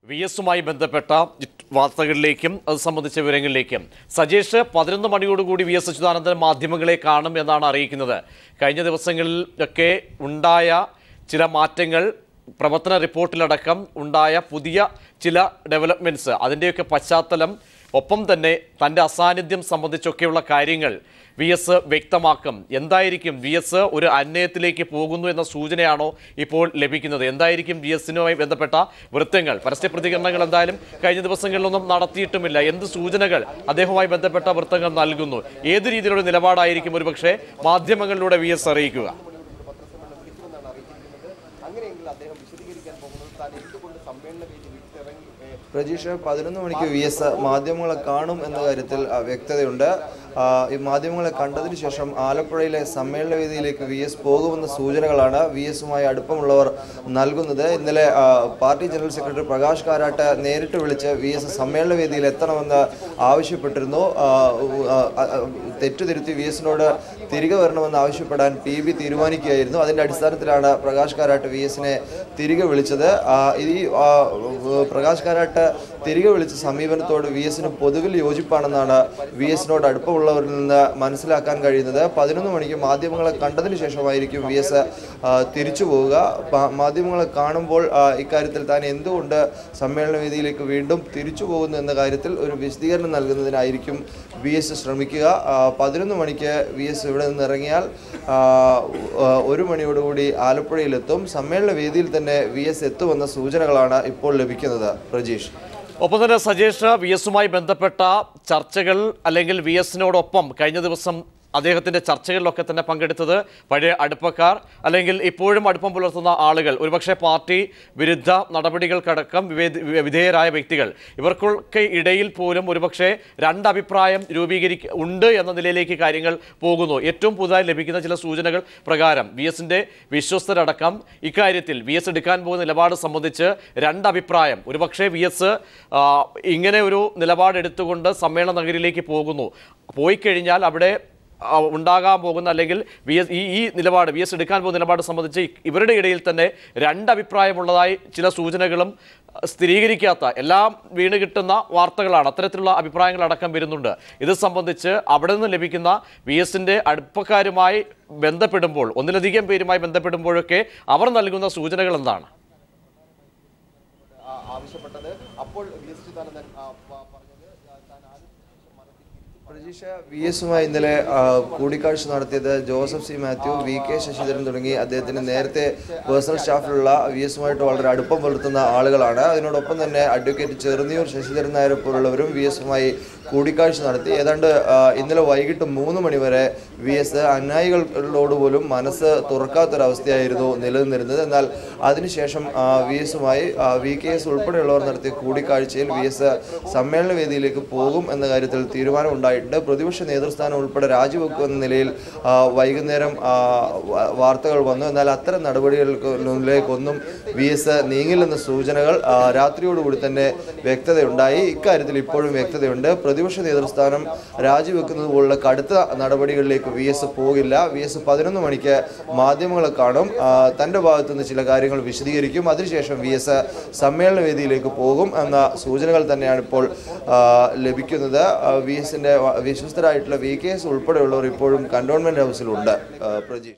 VS-മായി ബന്ധപ്പെട്ട വാർത്തകളിലേക്കും അത് സംബന്ധിച്ച വിവരങ്ങളിലേക്കും സജേഷ് 11 മണിയോടുകൂടി VS അച്യുതാനന്ദൻ മാധ്യമങ്ങളെ കാണും എന്നാണ് അറിയിക്കുന്നത്. കഴിഞ്ഞ ദിവസങ്ങളിലൊക്കെ ഉണ്ടായ ചില മാറ്റങ്ങൾ, പ്രവർത്തന റിപ്പോർട്ടിലടക്കം ഉണ്ടായ പുതിയ ചില ഡെവലപ്മെൻറ്റ്സ്, അതിൻ്റെയൊക്കെ പശ്ചാത്തലം, ഒപ്പം തന്നെ തൻ്റെ അസാന്നിധ്യം സംബന്ധിച്ചൊക്കെയുള്ള കാര്യങ്ങൾ VS വ്യക്തമാക്കും. എന്തായിരിക്കും VS ഒരു അന്വയത്തിലേക്ക് പോകുന്നു എന്ന സൂചനയാണോ ഇപ്പോൾ ലഭിക്കുന്നത്? എന്തായിരിക്കും VS-നുമായി ബന്ധപ്പെട്ട വൃത്തങ്ങൾ? പരസ്യ പ്രതികരണങ്ങൾ എന്തായാലും കഴിഞ്ഞ ദിവസങ്ങളിലൊന്നും നടത്തിയിട്ടുമില്ല. എന്ത് സൂചനകൾ അദ്ദേഹവുമായി ബന്ധപ്പെട്ട വൃത്തങ്ങൾ നൽകുന്നു? ഏത് രീതിയിലുള്ള നിലപാടായിരിക്കും ഒരുപക്ഷെ മാധ്യമങ്ങളിലൂടെ VS അറിയിക്കുക? പ്രജീഷ് 11 മണിക്ക് VS മാധ്യമങ്ങളെ കാണും എന്ന കാര്യത്തിൽ വ്യക്തതയുണ്ട്. ഈ മാധ്യമങ്ങളെ കണ്ടതിന് ശേഷം ആലപ്പുഴയിലെ സമ്മേളന വേദിയിലേക്ക് VS പോകുമെന്ന സൂചനകളാണ് VS-യുമായി അടുപ്പമുള്ളവർ നൽകുന്നത്. ഇന്നലെ party general secretary Prakash Karat നേരിട്ട് വിളിച്ച് VS സമ്മേളന വേദിയിൽ എത്തണമെന്ന് ആവശ്യപ്പെട്ടിരുന്നു. തെറ്റുതിരുത്തി VS-നോട് തിരികെ വരണമെന്ന് ആവശ്യപ്പെടാൻ PB തീരുമാനിക്കുകയായിരുന്നു. അതിൻ്റെ അടിസ്ഥാനത്തിലാണ് പ്രകാശ് കാരാട്ട് VS-നെ തിരികെ വിളിച്ചത്. ഈ പ്രകാശ് കാരാട്ട് തിരികെ വിളിച്ച സമീപനത്തോട് VS-ന് പൊതുവിൽ യോജിപ്പാണെന്നാണ് VS-നോട് അടുപ്പമുള്ളവരിൽ നിന്ന് മനസ്സിലാക്കാൻ കഴിയുന്നത്. 11 മണിക്ക് മാധ്യമങ്ങളെ കണ്ടതിന് ശേഷമായിരിക്കും VS തിരിച്ചു പോവുക. മാധ്യമങ്ങളെ കാണുമ്പോൾ ഇക്കാര്യത്തിൽ താൻ എന്തുകൊണ്ട് സമ്മേളന വേദിയിലേക്ക് വീണ്ടും തിരിച്ചു പോകുന്നു എന്ന കാര്യത്തിൽ ഒരു വിശദീകരണം നൽകുന്നതിനായിരിക്കും VS ശ്രമിക്കുക. 11 മണിക്ക് VS ഇവിടെ നിന്ന് ഇറങ്ങിയാൽ 1 മണിയോടുകൂടി ആലപ്പുഴയിലെത്തും. സമ്മേളന വേദിയിൽ തന്നെ VS എത്തുമെന്ന സൂചനകളാണ് ഇപ്പോൾ ലഭിക്കുന്നത്. പ്രജീഷ്, ഒപ്പം തന്നെ സജേഷ്, VS-യുമായി ബന്ധപ്പെട്ട ചർച്ചകൾ അല്ലെങ്കിൽ VS-നോടൊപ്പം കഴിഞ്ഞ ദിവസം അദ്ദേഹത്തിൻ്റെ ചർച്ചകളിലൊക്കെ തന്നെ പങ്കെടുത്തത് പഴയ അടുപ്പക്കാർ അല്ലെങ്കിൽ ഇപ്പോഴും അടുപ്പം പുലർത്തുന്ന ആളുകൾ, ഒരുപക്ഷെ പാർട്ടി വിരുദ്ധ നടപടികൾക്കടക്കം വിധേയരായ വ്യക്തികൾ, ഇവർക്കൊക്കെ ഇടയിൽ പോലും ഒരുപക്ഷെ രണ്ടഭിപ്രായം ഉണ്ട് എന്ന നിലയിലേക്ക് കാര്യങ്ങൾ പോകുന്നു. ഏറ്റവും പുതുതായി ലഭിക്കുന്ന ചില സൂചനകൾ പ്രകാരം VS-ൻ്റെ വിശ്വസ്തരടക്കം ഇക്കാര്യത്തിൽ VS എടുക്കാൻ പോകുന്ന നിലപാട് സംബന്ധിച്ച് രണ്ടഭിപ്രായം. ഒരുപക്ഷെ VS ഇങ്ങനെ ഒരു നിലപാടെടുത്തുകൊണ്ട് സമ്മേളന നഗരിയിലേക്ക് പോയി കഴിഞ്ഞാൽ അവിടെ ഉണ്ടാകാൻ പോകുന്ന അല്ലെങ്കിൽ ഈ നിലപാട് VS എടുക്കാൻ പോകുന്ന നിലപാട് സംബന്ധിച്ച് ഇവരുടെ ഇടയിൽ തന്നെ രണ്ടഭിപ്രായമുള്ളതായി ചില സൂചനകളും സ്ഥിരീകരിക്കാത്ത എല്ലാം വീണ് കിട്ടുന്ന വാർത്തകളാണ്. അത്തരത്തിലുള്ള അഭിപ്രായങ്ങളടക്കം വരുന്നുണ്ട്. ഇത് സംബന്ധിച്ച് അവിടെ നിന്ന് ലഭിക്കുന്ന VS-ൻ്റെ അടുപ്പക്കാരുമായി ബന്ധപ്പെടുമ്പോൾ, ഒന്നിലധികം പേരുമായി ബന്ധപ്പെടുമ്പോഴൊക്കെ അവർ നൽകുന്ന സൂചനകൾ എന്താണ്? അപ്പോൾ പ്രജീഷ VS-യുമായി ഇന്നലെ കൂടിക്കാഴ്ച നടത്തിയത് Joseph C Mathew, VK Sasidharan തുടങ്ങി അദ്ദേഹത്തിന് നേരത്തെ പേഴ്സണൽ സ്റ്റാഫിലുള്ള VS-യുമായിട്ട് വളരെ അടുപ്പം പുലർത്തുന്ന ആളുകളാണ്. അതിനോടൊപ്പം തന്നെ അഡ്വക്കേറ്റ് ചെറുന്നിയൂർ ശശിധരൻ നായരെ പോലുള്ളവരും VS-യുമായി കൂടിക്കാഴ്ച നടത്തി. ഏതാണ്ട് ഇന്നലെ വൈകിട്ട് 3 മണി വരെ VS അനുയായികളോട് പോലും മനസ്സ് തുറക്കാത്തൊരവസ്ഥയായിരുന്നു നിലനിന്നിരുന്നത്. എന്നാൽ അതിനുശേഷം VS-യുമായി VKS ഉൾപ്പെടെയുള്ളവർ നടത്തിയ കൂടിക്കാഴ്ചയിൽ VS സമ്മേളന വേദിയിലേക്ക് പോകും എന്ന കാര്യത്തിൽ തീരുമാനമുണ്ടായിട്ടുണ്ട്. പ്രതിപക്ഷ നേതൃസ്ഥാനം ഉൾപ്പെടെ രാജിവെക്കുമെന്ന നിലയിൽ വൈകുന്നേരം വാർത്തകൾ വന്നു. എന്നാൽ അത്തരം നടപടികളിലേക്കൊന്നും VS നീങ്ങില്ലെന്ന സൂചനകൾ രാത്രിയോടുകൂടി തന്നെ വ്യക്തതയുണ്ടായി. ഇക്കാര്യത്തിൽ ഇപ്പോഴും വ്യക്തതയുണ്ട്. പ്രതിപക്ഷ നേതൃസ്ഥാനം രാജിവെക്കുന്നത് പോലുള്ള കടുത്ത നടപടികളിലേക്ക് VS പോകില്ല. VS 11 മണിക്ക് മാധ്യമങ്ങളെ കാണും, തൻ്റെ ഭാഗത്തുനിന്ന് ചില കാര്യങ്ങൾ വിശദീകരിക്കും. അതിനുശേഷം VS സമ്മേളന വേദിയിലേക്ക് പോകും എന്ന സൂചനകൾ തന്നെയാണ് ഇപ്പോൾ ലഭിക്കുന്നത്. VS-ൻ്റെ വിശ്വസ്തരായിട്ടുള്ള VKS ഉൾപ്പെടെയുള്ളവർ ഇപ്പോഴും കന്റോൺമെന്റ് ഹൗസിലുണ്ട്. പ്രജീഷ്.